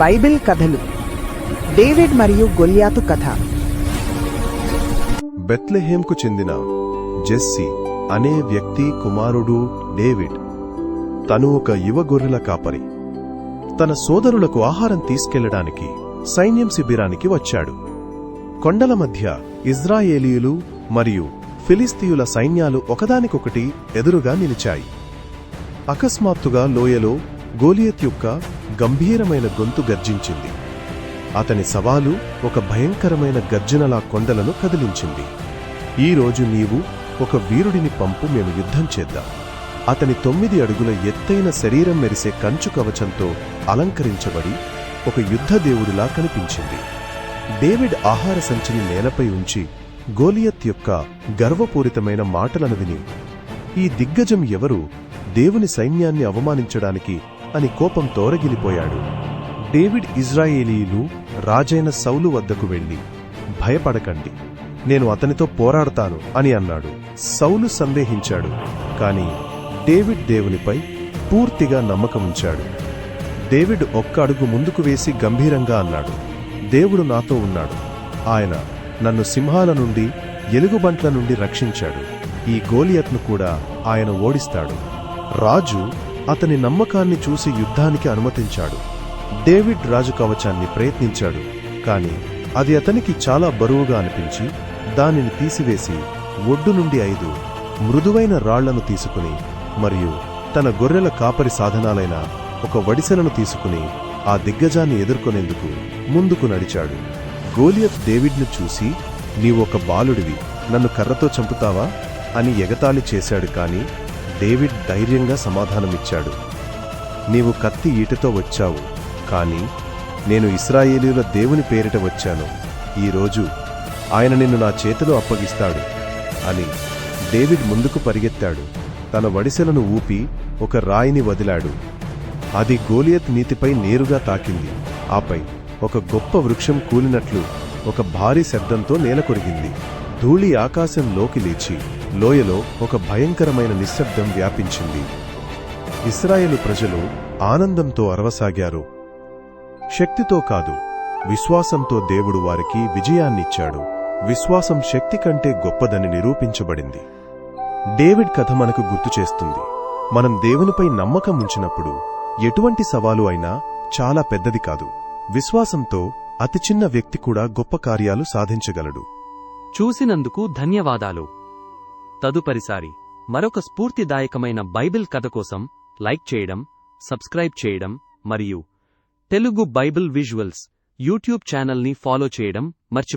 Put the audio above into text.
Bible కథలు David మరియు గొల్యాతు కథ. బెత్లెహేంకు చెందిన జెస్సీ అనే వ్యక్తి కుమారుడు డేవిడ్. తను ఒక యువ గొర్రెల కాపరి. తన సోదరులకు ఆహారం తీసుకెళ్లడానికి సైన్యం శిబిరానికి వచ్చాడు. కొండల మధ్య ఇజ్రాయేలీయులు మరియు ఫిలిస్తీయుల సైన్యాలు ఒకదానికొకటి ఎదురుగా నిలిచాయి. అకస్మాత్తుగా లోయలో గోలియత్ యొక్క గంభీరమైన గొంతు గర్జించింది. అతని సవాలు ఒక భయంకరమైన గర్జనలా కొండలను కదిలించింది. ఈరోజు నీవు ఒక వీరుడిని పంపు, మేము యుద్ధం చేద్దాం. అతని 9 అడుగుల ఎత్తైన శరీరం మెరిసే కంచు కవచంతో అలంకరించబడి ఒక యుద్ధదేవుడిలా కనిపించింది. డేవిడ్ ఆహార సంచిని నేలపై ఉంచి గోలియత్ యొక్క గర్వపూరితమైన మాటలను విని, ఈ దిగ్గజం ఎవరు, దేవుని సైన్యాన్ని అవమానించడానికి అని కోపంతో రగిలిపోయాడు. డేవిడ్ ఇజ్రాయేలీయులు రాజైన సౌలు వద్దకు వెళ్లి, భయపడకండి, నేను అతనితో పోరాడతాను అని అన్నాడు. సౌలు సందేహించాడు, కాని డేవిడ్ దేవునిపై పూర్తిగా నమ్మకముంచాడు. డేవిడ్ ఒక్క అడుగు ముందుకు వేసి గంభీరంగా అన్నాడు, దేవుడు నాతో ఉన్నాడు. ఆయన నన్ను సింహాల నుండి, ఎలుగుబంట్ల నుండి రక్షించాడు. ఈ గోలియత్ను కూడా ఆయన ఓడిస్తాడు. రాజు అతని నమ్మకాన్ని చూసి యుద్ధానికి అనుమతించాడు. డేవిడ్ రాజు కవచాన్ని ప్రయత్నించాడు, కాని అది అతనికి చాలా బరువుగా అనిపించి దానిని తీసివేసి ఒడ్డు నుండి 5 మృదువైన రాళ్లను తీసుకుని మరియు తన గొర్రెల కాపరి సాధనాలైన ఒక వడిసెలను తీసుకుని ఆ దిగ్గజాన్ని ఎదుర్కొనేందుకు ముందుకు నడిచాడు. గోలియత్ డేవిడ్ను చూసి, నీవొక బాలుడివి, నన్ను కర్రతో చంపుతావా అని ఎగతాళి చేశాడు. కాని డేవిడ్ ధైర్యంగా సమాధానమిచ్చాడు, నీవు కత్తి ఈటెతో వచ్చావు, కాని నేను ఇశ్రాయేలీయుల దేవుని పేరిట వచ్చాను. ఈరోజు ఆయన నిన్ను నా చేతిలో అప్పగిస్తాడు అని. డేవిడ్ ముందుకు పరిగెత్తాడు. తన వడిసెలను ఊపి ఒక రాయిని వదిలాడు. అది గోలియత్ నీతిపై నేరుగా తాకింది. ఆపై ఒక గొప్ప వృక్షం కూలినట్లు ఒక భారీ శబ్దంతో నేల కొరిగింది. ధూళి ఆకాశంలోకి లేచి లోయలో ఒక భయంకరమైన నిశ్శబ్దం వ్యాపించింది. ఇశ్రాయేలు ప్రజలు ఆనందంతో అరవసాగారు. శక్తితో కాదు, విశ్వాసంతో దేవుడు వారికి విజయాన్నిచ్చాడు. విశ్వాసం శక్తి కంటే గొప్పదని నిరూపించబడింది. డేవిడ్ కథ మనకు గుర్తుచేస్తుంది, మనం దేవునిపై నమ్మకం ఉంచినప్పుడు ఎటువంటి సవాలు అయినా చాలా పెద్దది కాదు. విశ్వాసంతో అతి చిన్న వ్యక్తి కూడా గొప్ప కార్యాలు సాధించగలడు. చూసినందుకు ధన్యవాదాలు. తదుపరిసారి మరొక స్ఫూర్తిదాయకమైన బైబిల్ కథ కోసం లైక్ చేయడం, సబ్స్క్రైబ్ చేయడం మరియు తెలుగు బైబిల్ విజువల్స్ యూట్యూబ్ ఛానల్ని ఫాలో చేయడం మర్చిపోవద్దు.